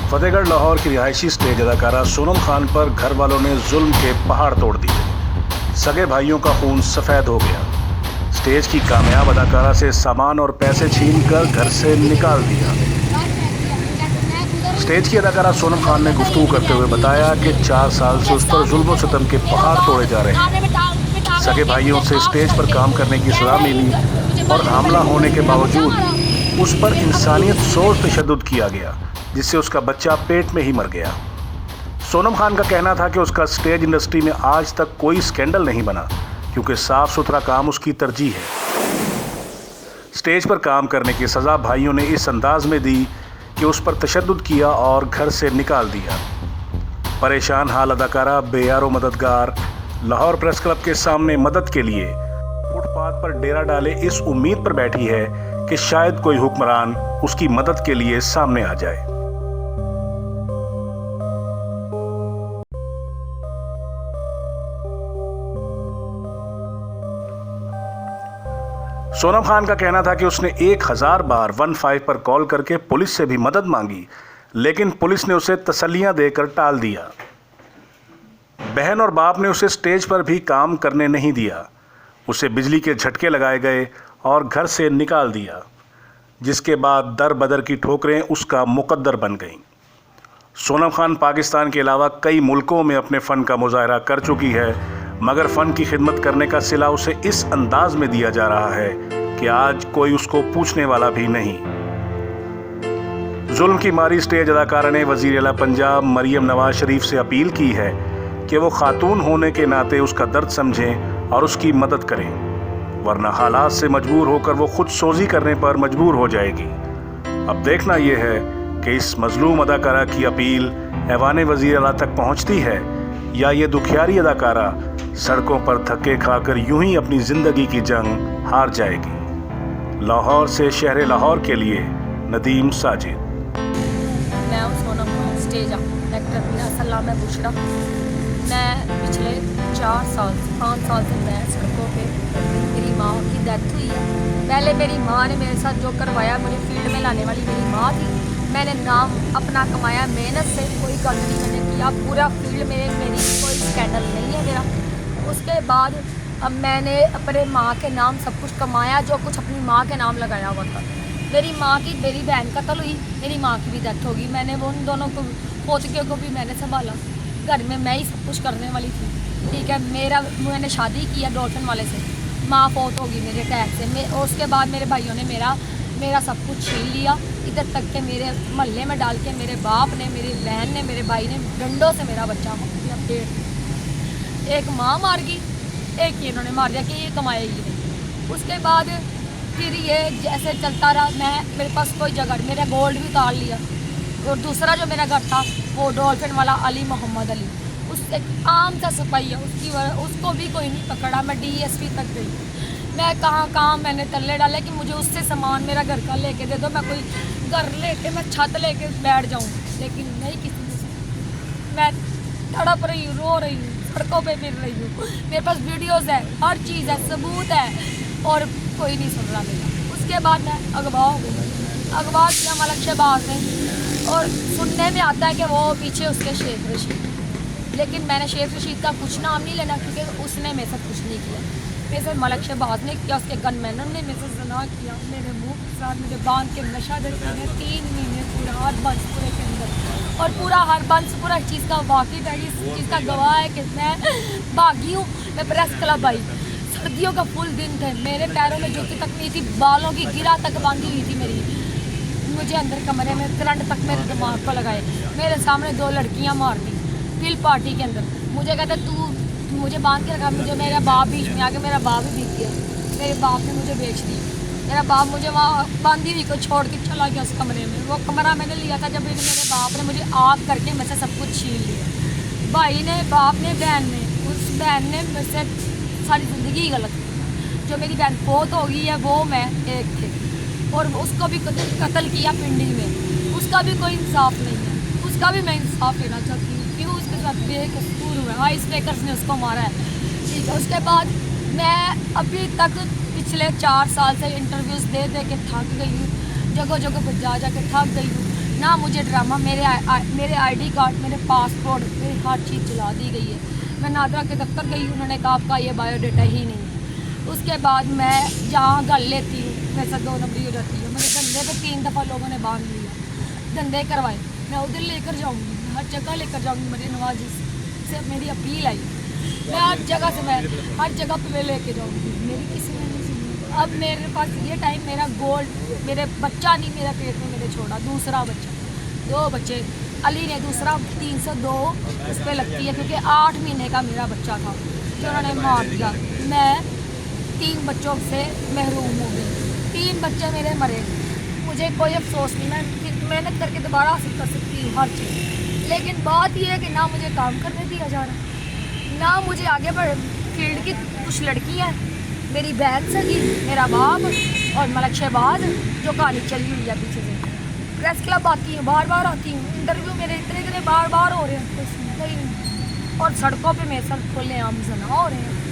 फतेहगढ़ लाहौर की रिहायशी स्टेज अदाकारा सोनम खान पर घर वालों ने जुल्म के पहाड़ तोड़ दिए। सगे भाइयों का खून सफेद हो गया। स्टेज की कामयाब अदाकारा से सामान और पैसे छीनकर घर से निकाल दिया। स्टेज की अदाकारा सोनम खान ने गुफ्तगू करते हुए बताया कि 4 साल से उस पर जुल्म सितम के पहाड़ तोड़े जा रहे हैं। सगे भाइयों से स्टेज पर काम करने की सलाह मिली और हमला होने के बावजूद उस पर इंसानियत सोच तशद्दुद किया गया, जिससे उसका बच्चा पेट में ही मर गया। सोनम खान का कहना था कि उसका स्टेज इंडस्ट्री में आज तक कोई स्कैंडल नहीं बना, क्योंकि साफ सुथरा काम उसकी तरजीह है। स्टेज पर काम करने की सज़ा भाइयों ने इस अंदाज में दी कि उस पर तशद्दुद किया और घर से निकाल दिया। परेशान हाल अदाकारा बेयारो मददगार लाहौर प्रेस क्लब के सामने मदद के लिए फुटपाथ पर डेरा डाले इस उम्मीद पर बैठी है कि शायद कोई हुक्मरान उसकी मदद के लिए सामने आ जाए। सोनम खान का कहना था कि उसने 1000 बार 15 पर कॉल करके पुलिस से भी मदद मांगी, लेकिन पुलिस ने उसे तसल्लियां देकर टाल दिया। बहन और बाप ने उसे स्टेज पर भी काम करने नहीं दिया। उसे बिजली के झटके लगाए गए और घर से निकाल दिया, जिसके बाद दर बदर की ठोकरें उसका मुकद्दर बन गईं। सोनम खान पाकिस्तान के अलावा कई मुल्कों में अपने फ़न का मुजाहरा कर चुकी है, मगर फ़न की खिदमत करने का सिला उसे इस अंदाज में दिया जा रहा है कि आज कोई उसको पूछने वाला भी नहीं। जुल्म की मारी स्टेज अदाकारा ने वज़ीर आला पंजाब मरियम नवाज शरीफ से अपील की है कि वो खातून होने के नाते उसका दर्द समझें और उसकी मदद करें, वरना हालात से मजबूर होकर वो खुद सोजी करने पर मजबूर हो जाएगी। अब देखना यह है कि इस मजलूम अदाकारा की अपील ऐवान वज़ीर आला तक पहुंचती है या ये दुखियारी अदाकारा सड़कों पर धक्के खाकर यूं ही अपनी ज़िंदगी की जंग हार जाएगी। लाहौर से शहर लाहौर के लिए नदीम साजिद। मैं सोनम खान स्टेज एक्टर मेरा सलाम है बुशरा। मैं पिछले 5 साल से मैं सड़कों पे, मेरी माँ की डेथ हुई है। पहले मेरी माँ ने मेरे साथ जो करवाया, मुझे फील्ड में लाने वाली मेरी माँ थी। मैंने नाम अपना कमाया मेहनत से, कोई गलत नहीं मैंने किया। पूरा फील्ड में मेरी कोई स्कैंडल नहीं है मेरा। उसके बाद अब मैंने अपने माँ के नाम सब कुछ कमाया, जो कुछ अपनी माँ के नाम लगाया हुआ था। मेरी माँ की, मेरी बहन कत्ल हुई, मेरी माँ की भी डेथ होगी। मैंने वो उन दोनों को, पोतियों को भी मैंने संभाला। घर में मैं ही सब कुछ करने वाली थी, ठीक है। मैंने शादी किया डॉल्फिन वाले से, माँ फौत होगी मेरे अटैक से। उसके बाद मेरे भाइयों ने मेरा सब कुछ छीन लिया, इधर तक के मेरे मोहल्ले में डाल के मेरे बाप ने, मेरी बहन ने, मेरे भाई ने डंडों से मेरा बच्चा मार पेट। एक माँ मार गई, एक ही इन्होंने मार दिया कि ये कमाएगी नहीं। उसके बाद फिर ये जैसे चलता रहा। मेरे पास कोई जगह, मेरा गोल्ड भी उतार लिया। और दूसरा जो मेरा घर था वो डॉल्फिन वाला अली मोहम्मद अली, उस एक आम सा सिपाही है, उसको भी कोई नहीं पकड़ा। मैं DSP तक गई, मैं कहाँ मैंने तल्ले डाले कि मुझे उससे सामान मेरा घर का लेके दे दो, मैं कोई घर लेके, मैं छत लेके बैठ जाऊँ, लेकिन नहीं किसी ने। मैं तड़प रही हूँ, रो रही हूँ, सड़कों पे फिर रही हूँ। मेरे पास वीडियोज़ है, हर चीज़ है, सबूत है, और कोई नहीं सुन रहा मेरा। उसके बाद मैं अगवा हो गई। अगवा किया मलक शहबाज ने, और सुनने में आता है कि वो पीछे उसके शेख रशीद, लेकिन मैंने शेख रशीद का कुछ नाम नहीं लेना, क्योंकि उसने मेरे साथ कुछ नहीं किया। मेरे से मलक शहबाज ने किया, उसके गनमैनों ने मेरे से ज़ना किया, मेरे मुँह के साथ मुझे बांध के नशा देते हैं 3 महीने पूरा हर बंस पूरे के अंदर। और पूरा हर बंस पूरा इस चीज़ का वाकिफ है, इस चीज़ का गवाह है कि मैं भागी हूँ। मैं प्रेस क्लब आई, सर्दियों का फुल दिन थे, मेरे पैरों में जूती तक नहीं थी, बालों की गिरा तक बांधी हुई थी मेरी। मुझे अंदर कमरे में करंट तक मेरे दिमाग को लगाए। मेरे सामने 2 लड़कियां मार दी फिल पार्टी के अंदर। मुझे कहते तू मुझे बांध के रखा। मुझे मेरा बाप बीच में आके, मेरा बाप भी बीत गया। मेरे बाप ने मुझे बेच दी। मेरा बाप मुझे वहाँ बांधी हुई को छोड़ के चला गया उस कमरे में। वो कमरा मैंने लिया था जब मेरे बाप ने मुझे आग करके मेरे से सब कुछ छीन लिया। भाई ने, बाप ने, बहन ने, उस बहन ने मेरे से सारी ज़िंदगी गलत की। जो मेरी बहन फौत हो गई है वो मैं एक थे, और उसको भी कत्ल किया पिंडी में। उसका भी कोई इंसाफ नहीं है, उसका भी मैं इंसाफ लेना चाहती हूँ। क्यों उसके साथ बेकसूर हुआ, आइस ब्रेकर्स ने उसको मारा है, ठीक है। उसके बाद मैं अभी तक पिछले 4 साल से इंटरव्यूज़ दे के थक गई हूँ। जगह जगह पर जा के थक गई हूँ। ना मुझे ड्रामा, मेरे आईडी कार्ड, मेरे पासपोर्ट, मेरी हर चीज़ चला दी गई है। मैं नादरा के दफ्तर गई, उन्होंने कहा आपका ये बायोडाटा ही नहीं है। उसके बाद मैं जहाँ गल लेती हूँ मेरे साथ 2 नंबरी हो जाती है। मेरे धंधे पे 3 दफ़ा लोगों ने बांध लिया, धंधे करवाए। मैं उधर लेकर जाऊँगी, हर जगह लेकर जाऊँगी। मेरी नवाजी से मेरी अपील आई, मैं हर जगह पे मैं लेके जाऊँगी। मेरी किसी ने नहीं सुनी। अब मेरे पास ये टाइम, मेरा गोल्ड, मेरे बच्चा नहीं मेरा पेट में मेरे छोड़ा, दूसरा बच्चा, 2 बच्चे। अली ने दूसरा 302 उस पर लगती है क्योंकि 8 महीने का मेरा बच्चा था जो उन्होंने मार दिया। मैं 3 बच्चों से महरूम हो गई, 3 बच्चे मेरे मरे। मुझे कोई अफसोस नहीं, मैं फिर मेहनत करके दोबारा हासिल कर सकती हूँ हर चीज़। लेकिन बात यह है कि ना मुझे काम करने दिया जा रहा, ना मुझे आगे बढ़। फील्ड की कुछ लड़कियाँ हैं, मेरी बहन सगी, मेरा बाप और मलक शहबाज जो कहानी चली हुई है पीछे से। प्रेस क्लब आती हूँ, बार आती हूँ, इंटरव्यू मेरे इतने बार हो रहे हैं, कोई सुनता ही नहीं। और सड़कों पे मेरे साथ खुलेआम ज़ना हो रहे हैं।